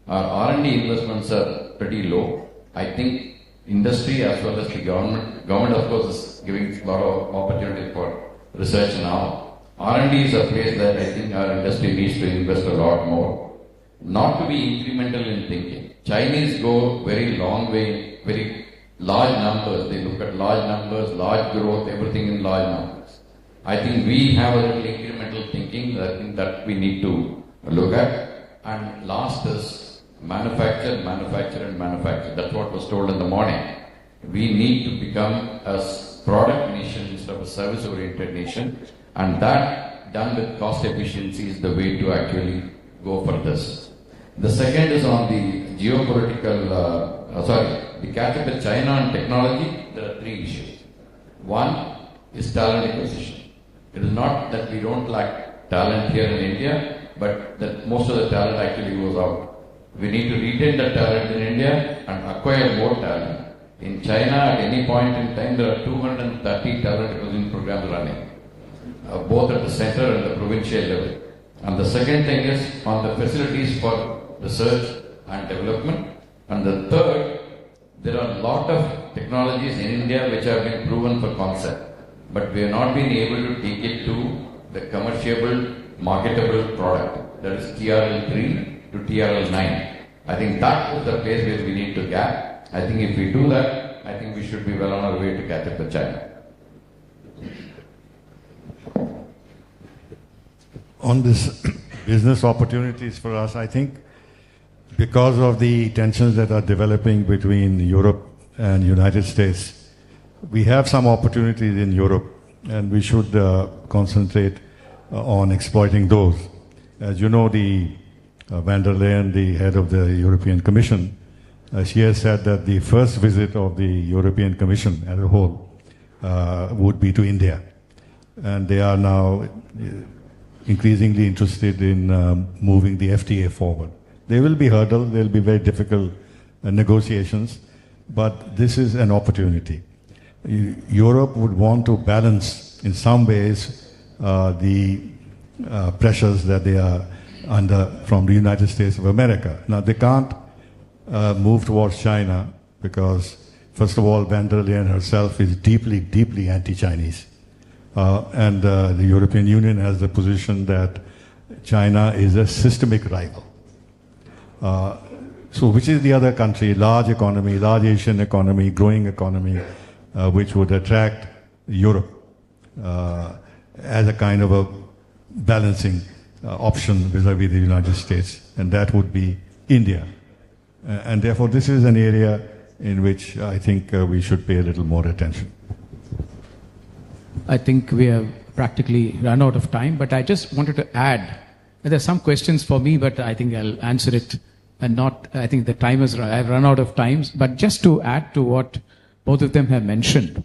Our R&D investments are pretty low. I think industry as well as the government of course is giving a lot of opportunity for research now. R&D is a place that I think our industry needs to invest a lot more. Not to be incremental in thinking. Chinese go very long way, very large numbers. They look at large numbers, large growth, everything in large numbers. I think we have a little incremental thinking. I think that we need to look at. And last is manufacture. That's what was told in the morning. We need to become a product nation instead of a service-oriented nation, and that done with cost efficiency is the way to actually go for this. The second is on the geopolitical, the catch up with China and technology. There are 3 issues. One is talent acquisition. It is not that we don't lack talent here in India, but that most of the talent actually goes out. We need to retain the talent in India and acquire more talent. In China, at any point in time, there are 230 talent acquisition programs running, both at the center and the provincial level. And the second thing is on the facilities for research and development. And the third, there are a lot of technologies in India which have been proven for concept, but we have not been able to take it to the commercial, marketable product. That is TRL3 to TRL9. I think that is the place where we need to gap. I think if we do that, I think we should be well on our way to catch up with China. On this business opportunities for us, I think because of the tensions that are developing between Europe and United States, we have some opportunities in Europe, and we should concentrate on exploiting those. As you know, the van der Leyen, the head of the European Commission, she has said that the first visit of the European Commission as a whole would be to India. And they are now increasingly interested in moving the FTA forward. There will be hurdles, there will be very difficult negotiations, but this is an opportunity. Europe would want to balance in some ways the pressures that they are under from the United States of America. Now they can't move towards China because, first of all, van der Leyen herself is deeply, deeply anti-Chinese. And the European Union has the position that China is a systemic rival. So which is the other country, large economy, large Asian economy, growing economy, which would attract Europe as a kind of a balancing option vis-a-vis the United States, and that would be India. And therefore this is an area in which I think we should pay a little more attention. I think we have practically run out of time, but I just wanted to add, there are some questions for me, but I think I'll answer it and not, I think the time has I've run out of times, but just to add to what both of them have mentioned,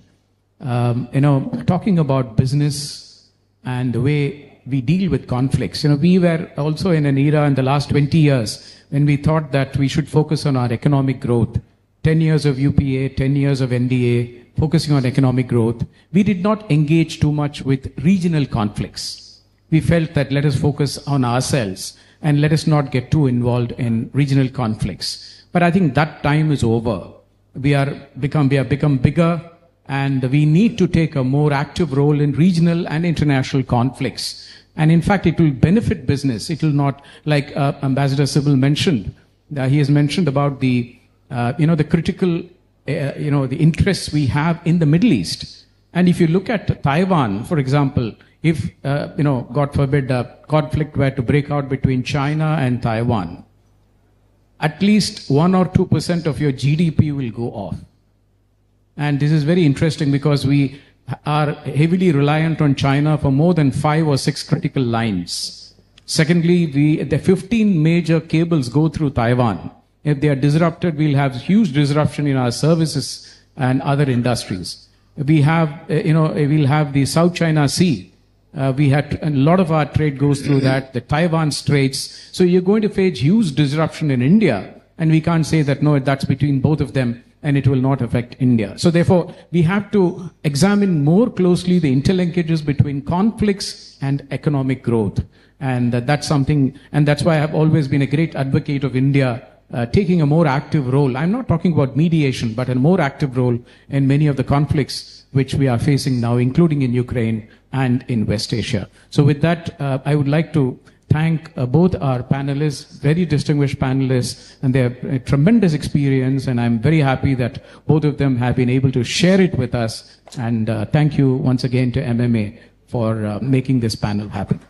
talking about business and the way we deal with conflicts, we were also in an era in the last 20 years when we thought that we should focus on our economic growth. 10 years of UPA, 10 years of NDA, focusing on economic growth. We did not engage too much with regional conflicts. We felt that let us focus on ourselves and let us not get too involved in regional conflicts. But I think that time is over. We have become bigger, and we need to take a more active role in regional and international conflicts. And in fact, it will benefit business. It will not, like Ambassador Sybil mentioned, he has mentioned about the critical, the interests we have in the Middle East. And if you look at Taiwan, for example, if, God forbid, a conflict were to break out between China and Taiwan, at least 1 or 2% of your GDP will go off. And this is very interesting because we are heavily reliant on China for more than 5 or 6 critical lines. Secondly, the 15 major cables go through Taiwan. If they are disrupted, we'll have huge disruption in our services and other industries. We have, we'll have the South China Sea. A lot of our trade goes through that, the Taiwan Straits. So you're going to face huge disruption in India, and we can't say that, no, that's between both of them, and it will not affect India. So therefore, we have to examine more closely the interlinkages between conflicts and economic growth. And that's something, and that's why I've always been a great advocate of India taking a more active role. I'm not talking about mediation, but a more active role in many of the conflicts which we are facing now, including in Ukraine and in West Asia. So with that, I would like to thank both our panelists, very distinguished panelists, and their tremendous experience, and I'm very happy that both of them have been able to share it with us. And thank you once again to MMA for making this panel happen.